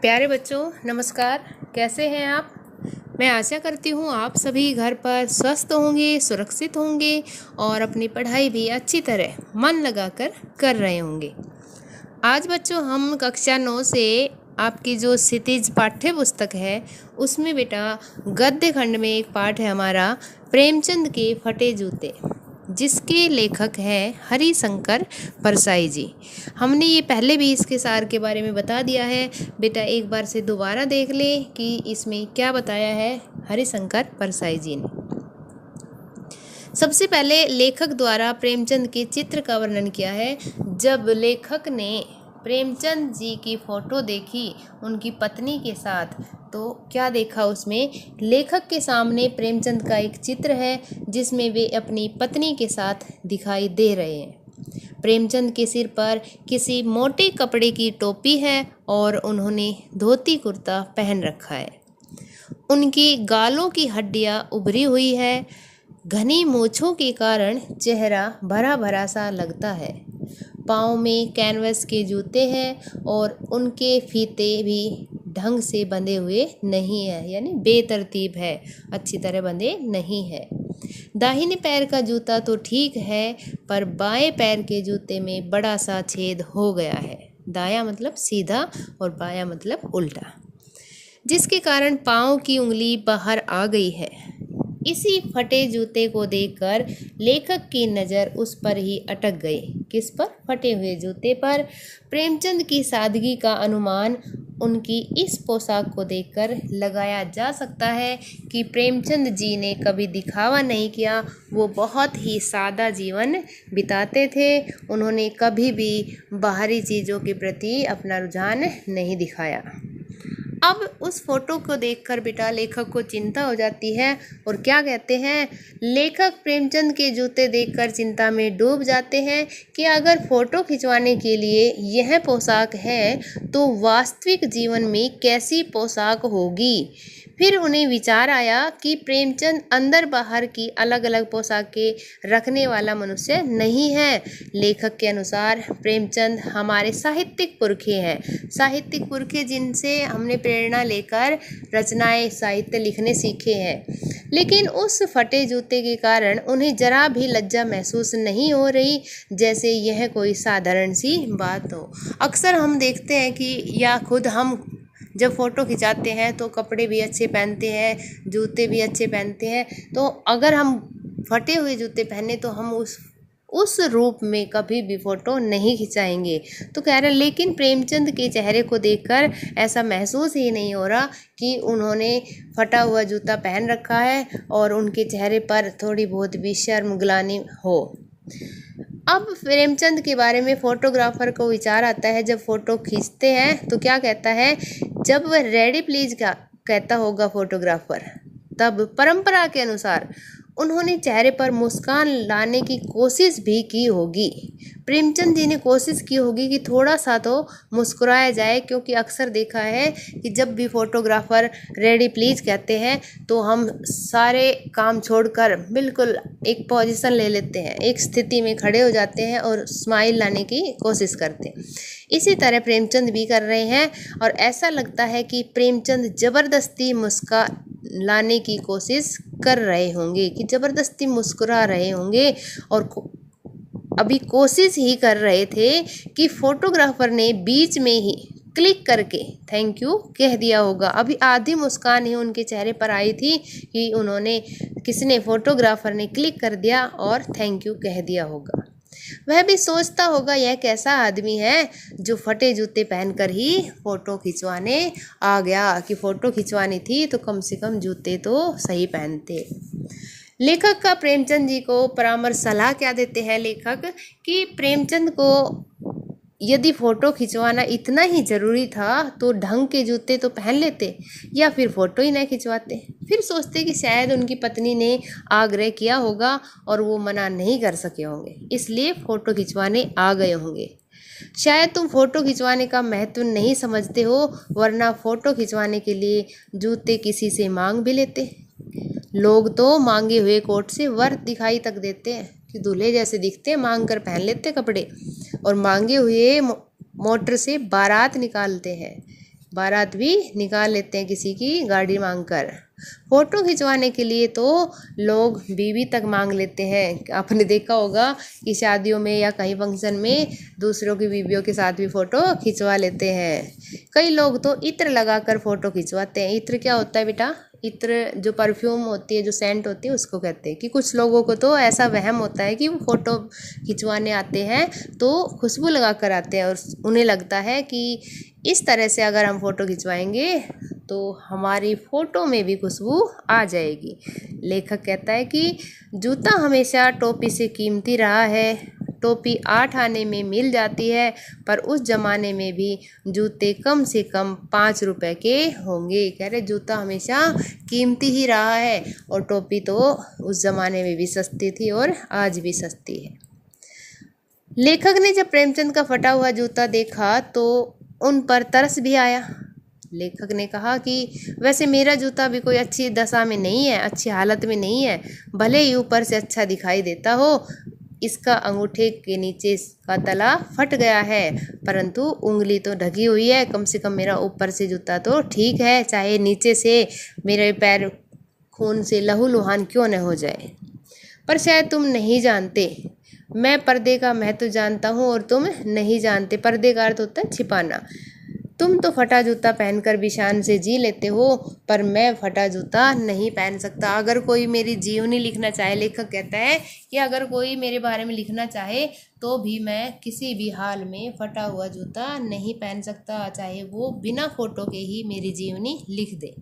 प्यारे बच्चों नमस्कार। कैसे हैं आप? मैं आशा करती हूँ आप सभी घर पर स्वस्थ होंगे, सुरक्षित होंगे और अपनी पढ़ाई भी अच्छी तरह मन लगाकर कर रहे होंगे। आज बच्चों हम कक्षा 9 से आपकी जो क्षितिज पाठ्य पुस्तक है उसमें बेटा गद्य खंड में एक पाठ है हमारा प्रेमचंद के फटे जूते, जिसके लेखक हैं हरिशंकर परसाई जी। हमने ये पहले भी इसके सार के बारे में बता दिया है, बेटा एक बार से दोबारा देख लें कि इसमें क्या बताया है हरिशंकर परसाई जी ने। सबसे पहले लेखक द्वारा प्रेमचंद के चित्र का वर्णन किया है। जब लेखक ने प्रेमचंद जी की फोटो देखी उनकी पत्नी के साथ, तो क्या देखा उसमें? लेखक के सामने प्रेमचंद का एक चित्र है जिसमें वे अपनी पत्नी के साथ दिखाई दे रहे हैं। प्रेमचंद के सिर पर किसी मोटे कपड़े की टोपी है और उन्होंने धोती कुर्ता पहन रखा है। उनकी गालों की हड्डियां उभरी हुई है। घनी मूंछों के कारण चेहरा भरा भरा सा लगता है। पाँव में कैनवस के जूते हैं और उनके फीते भी ढंग से बंधे हुए नहीं है, यानी बेतरतीब है, अच्छी तरह बंधे नहीं है। दाहिने पैर का जूता तो ठीक है, पर बाएं पैर के जूते में बड़ा सा छेद हो गया है। दायां मतलब सीधा और बायां मतलब उल्टा, जिसके कारण पाँव की उंगली बाहर आ गई है। इसी फटे जूते को देखकर लेखक की नज़र उस पर ही अटक गई। किस पर? फटे हुए जूते पर। प्रेमचंद की सादगी का अनुमान उनकी इस पोशाक को देखकर लगाया जा सकता है कि प्रेमचंद जी ने कभी दिखावा नहीं किया। वो बहुत ही सादा जीवन बिताते थे। उन्होंने कभी भी बाहरी चीज़ों के प्रति अपना रुझान नहीं दिखाया। अब उस फोटो को देखकर बेटा लेखक को चिंता हो जाती है और क्या कहते हैं? लेखक प्रेमचंद के जूते देखकर चिंता में डूब जाते हैं कि अगर फोटो खिंचवाने के लिए यह पोशाक है तो वास्तविक जीवन में कैसी पोशाक होगी। फिर उन्हें विचार आया कि प्रेमचंद अंदर बाहर की अलग अलग पोशाकें रखने वाला मनुष्य नहीं है। लेखक के अनुसार प्रेमचंद हमारे साहित्यिक पुरखे हैं, साहित्यिक पुरखे जिनसे हमने प्रेरणा लेकर रचनाएं साहित्य लिखने सीखे हैं। लेकिन उस फटे जूते के कारण उन्हें जरा भी लज्जा महसूस नहीं हो रही, जैसे यह कोई साधारण सी बात हो। अक्सर हम देखते हैं कि या खुद हम जब फ़ोटो खिंचाते हैं तो कपड़े भी अच्छे पहनते हैं, जूते भी अच्छे पहनते हैं, तो अगर हम फटे हुए जूते पहने तो हम उस रूप में कभी भी फ़ोटो नहीं खिंचाएंगे। तो कह रहे, लेकिन प्रेमचंद के चेहरे को देखकर ऐसा महसूस ही नहीं हो रहा कि उन्होंने फटा हुआ जूता पहन रखा है और उनके चेहरे पर थोड़ी बहुत भी शर्म ग्लानि हो। अब प्रेमचंद के बारे में फोटोग्राफर को विचार आता है। जब फोटो खींचते हैं तो क्या कहता है? जब वह रेडी प्लीज का कहता होगा फोटोग्राफर, तब परंपरा के अनुसार उन्होंने चेहरे पर मुस्कान लाने की कोशिश भी की होगी। प्रेमचंद जी ने कोशिश की होगी कि थोड़ा सा तो मुस्कुराया जाए, क्योंकि अक्सर देखा है कि जब भी फोटोग्राफर रेडी प्लीज कहते हैं तो हम सारे काम छोड़कर बिल्कुल एक पोजीशन ले लेते हैं, एक स्थिति में खड़े हो जाते हैं और स्माइल लाने की कोशिश करते हैं। इसी तरह प्रेमचंद भी कर रहे हैं और ऐसा लगता है कि प्रेमचंद ज़बरदस्ती मुस्कान लाने की कोशिश कर रहे होंगे, कि ज़बरदस्ती मुस्कुरा रहे होंगे और अभी कोशिश ही कर रहे थे कि फोटोग्राफर ने बीच में ही क्लिक करके थैंक यू कह दिया होगा। अभी आधी मुस्कान ही उनके चेहरे पर आई थी कि उन्होंने फोटोग्राफर ने क्लिक कर दिया और थैंक यू कह दिया होगा। वह भी सोचता होगा यह कैसा आदमी है जो फटे जूते पहनकर ही फोटो खिंचवाने आ गया, कि फोटो खिंचवानी थी तो कम से कम जूते तो सही पहनते। लेखक का प्रेमचंद जी को परामर्श सलाह क्या देते हैं लेखक, कि प्रेमचंद को यदि फ़ोटो खिंचवाना इतना ही ज़रूरी था तो ढंग के जूते तो पहन लेते या फिर फ़ोटो ही ना खिंचवाते। फिर सोचते कि शायद उनकी पत्नी ने आग्रह किया होगा और वो मना नहीं कर सके होंगे, इसलिए फ़ोटो खिंचवाने आ गए होंगे। शायद तुम फ़ोटो खिंचवाने का महत्व नहीं समझते हो, वरना फ़ोटो खिंचवाने के लिए जूते किसी से मांग भी लेते। लोग तो मांगे हुए कोट से वर दिखाई तक देते हैं कि दूल्हे जैसे दिखते हैं, मांग कर पहन लेते कपड़े, और मांगे हुए मोटर से बारात निकालते हैं बारात भी निकाल लेते हैं किसी की गाड़ी मांगकर। फोटो खिंचवाने के लिए तो लोग बीवी तक मांग लेते हैं। आपने देखा होगा कि शादियों में या कहीं फंक्शन में दूसरों की बीवियों के साथ भी फ़ोटो खिंचवा लेते हैं। कई लोग तो इत्र लगाकर फ़ोटो खिंचवाते हैं। इत्र क्या होता है बेटा? इत्र जो परफ्यूम होती है, जो सेंट होती है, उसको कहते हैं। कि कुछ लोगों को तो ऐसा वहम होता है कि वो फ़ोटो खिंचवाने आते हैं तो खुशबू लगा कर आते हैं और उन्हें लगता है कि इस तरह से अगर हम फ़ोटो खिंचवाएंगे तो हमारी फ़ोटो में भी खुशबू आ जाएगी। लेखक कहता है कि जूता हमेशा टोपी से कीमती रहा है। टोपी 8 आने में मिल जाती है, पर उस ज़माने में भी जूते कम से कम 5 रुपए के होंगे। कह रहे जूता हमेशा कीमती ही रहा है और टोपी तो उस ज़माने में भी सस्ती थी और आज भी सस्ती है। लेखक ने जब प्रेमचंद का फटा हुआ जूता देखा तो उन पर तरस भी आया। लेखक ने कहा कि वैसे मेरा जूता भी कोई अच्छी दशा में नहीं है, अच्छी हालत में नहीं है। भले ही ऊपर से अच्छा दिखाई देता हो, इसका अंगूठे के नीचे का तला फट गया है, परंतु उंगली तो ढकी हुई है। कम से कम मेरा ऊपर से जूता तो ठीक है, चाहे नीचे से मेरे पैर खून से लहूलुहान क्यों न हो जाए। पर शायद तुम नहीं जानते, मैं पर्दे का महत्व जानता हूँ और तुम नहीं जानते। पर्दे का अर्थ होता है छिपाना। तुम तो फटा जूता पहनकर भी शान से जी लेते हो, पर मैं फटा जूता नहीं पहन सकता। अगर कोई मेरी जीवनी लिखना चाहे, लेखक कहता है कि अगर कोई मेरे बारे में लिखना चाहे तो भी मैं किसी भी हाल में फटा हुआ जूता नहीं पहन सकता, चाहे वो बिना फोटो के ही मेरी जीवनी लिख दे।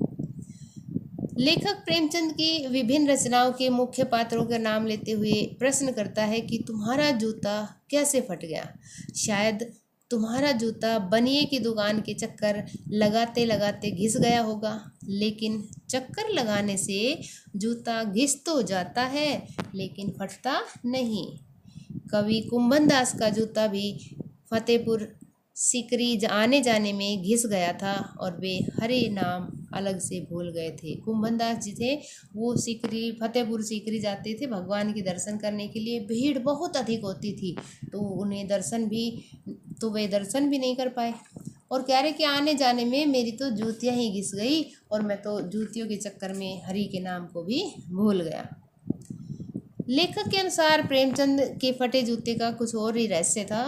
लेखक प्रेमचंद की विभिन्न रचनाओं के मुख्य पात्रों का नाम लेते हुए प्रश्न करता है कि तुम्हारा जूता कैसे फट गया। शायद तुम्हारा जूता बनिए की दुकान के चक्कर लगाते लगाते घिस गया होगा, लेकिन चक्कर लगाने से जूता घिस तो जाता है लेकिन फटता नहीं। कवि कुंभन दास का जूता भी फतेहपुर सीकरी आने जाने में घिस गया था और वे हरे नाम अलग से भूल गए थे। कुंभन दास जी थे, वो सीकरी फतेहपुर सीकरी जाते थे भगवान के दर्शन करने के लिए। भीड़ बहुत अधिक होती थी तो वे दर्शन भी नहीं कर पाए और कह रहे कि आने जाने में मेरी तो जूतियाँ ही घिस गई और मैं तो जूतियों के चक्कर में हरि के नाम को भी भूल गया। लेखक के अनुसार प्रेमचंद के फटे जूते का कुछ और ही रहस्य था।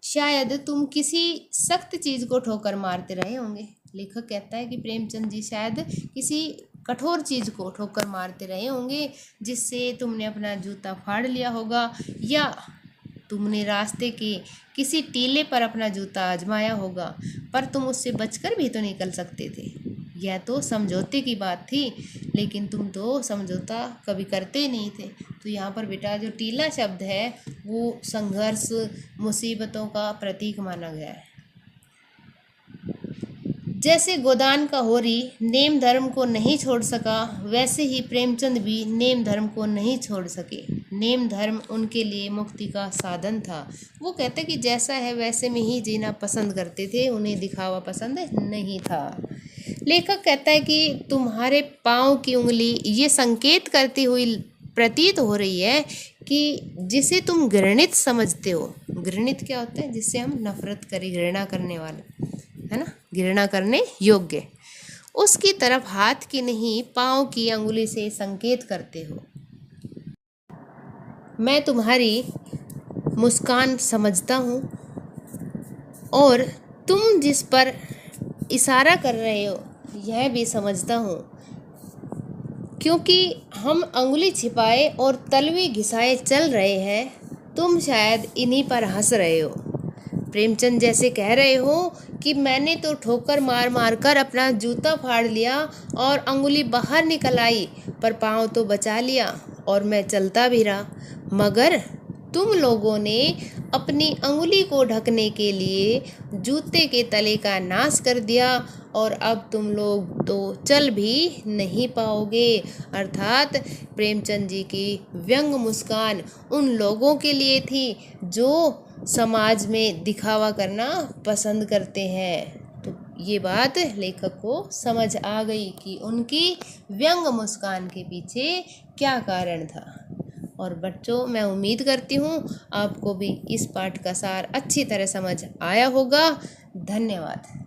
शायद तुम किसी सख्त चीज़ को ठोकर मारते रहे होंगे। लेखक कहता है कि प्रेमचंद जी शायद किसी कठोर चीज़ को ठोकर मारते रहे होंगे जिससे तुमने अपना जूता फाड़ लिया होगा, या तुमने रास्ते के किसी टीले पर अपना जूता आजमाया होगा, पर तुम उससे बचकर भी तो निकल सकते थे। यह तो समझौते की बात थी, लेकिन तुम तो समझौता कभी करते ही नहीं थे। तो यहाँ पर बेटा जो टीला शब्द है वो संघर्ष, मुसीबतों का प्रतीक माना गया है। जैसे गोदान का होरी नेम धर्म को नहीं छोड़ सका, वैसे ही प्रेमचंद भी नेम धर्म को नहीं छोड़ सके। नेम धर्म उनके लिए मुक्ति का साधन था। वो कहते कि जैसा है वैसे में ही जीना पसंद करते थे, उन्हें दिखावा पसंद नहीं था। लेखक कहता है कि तुम्हारे पाँव की उंगली ये संकेत करती हुई प्रतीत हो रही है कि जिसे तुम घृणित समझते हो। घृणित क्या होता है? जिससे हम नफरत करें, घृणा करने वाला, है ना, घृणा करने योग्य, उसकी तरफ हाथ की नहीं पाँव की अंगुली से संकेत करते हो। मैं तुम्हारी मुस्कान समझता हूँ और तुम जिस पर इशारा कर रहे हो यह भी समझता हूँ, क्योंकि हम अंगुली छिपाए और तलवी घिसाए चल रहे हैं, तुम शायद इन्हीं पर हंस रहे हो। प्रेमचंद जैसे कह रहे हो कि मैंने तो ठोकर मार मार कर अपना जूता फाड़ लिया और अंगुली बाहर निकल आई, पर पाँव तो बचा लिया और मैं चलता भी रहा, मगर तुम लोगों ने अपनी अंगुली को ढकने के लिए जूते के तले का नाश कर दिया और अब तुम लोग तो चल भी नहीं पाओगे। अर्थात प्रेमचंद जी की व्यंग मुस्कान उन लोगों के लिए थी जो समाज में दिखावा करना पसंद करते हैं। तो ये बात लेखक को समझ आ गई कि उनकी व्यंग मुस्कान के पीछे क्या कारण था। और बच्चों, मैं उम्मीद करती हूँ आपको भी इस पाठ का सार अच्छी तरह समझ आया होगा। धन्यवाद।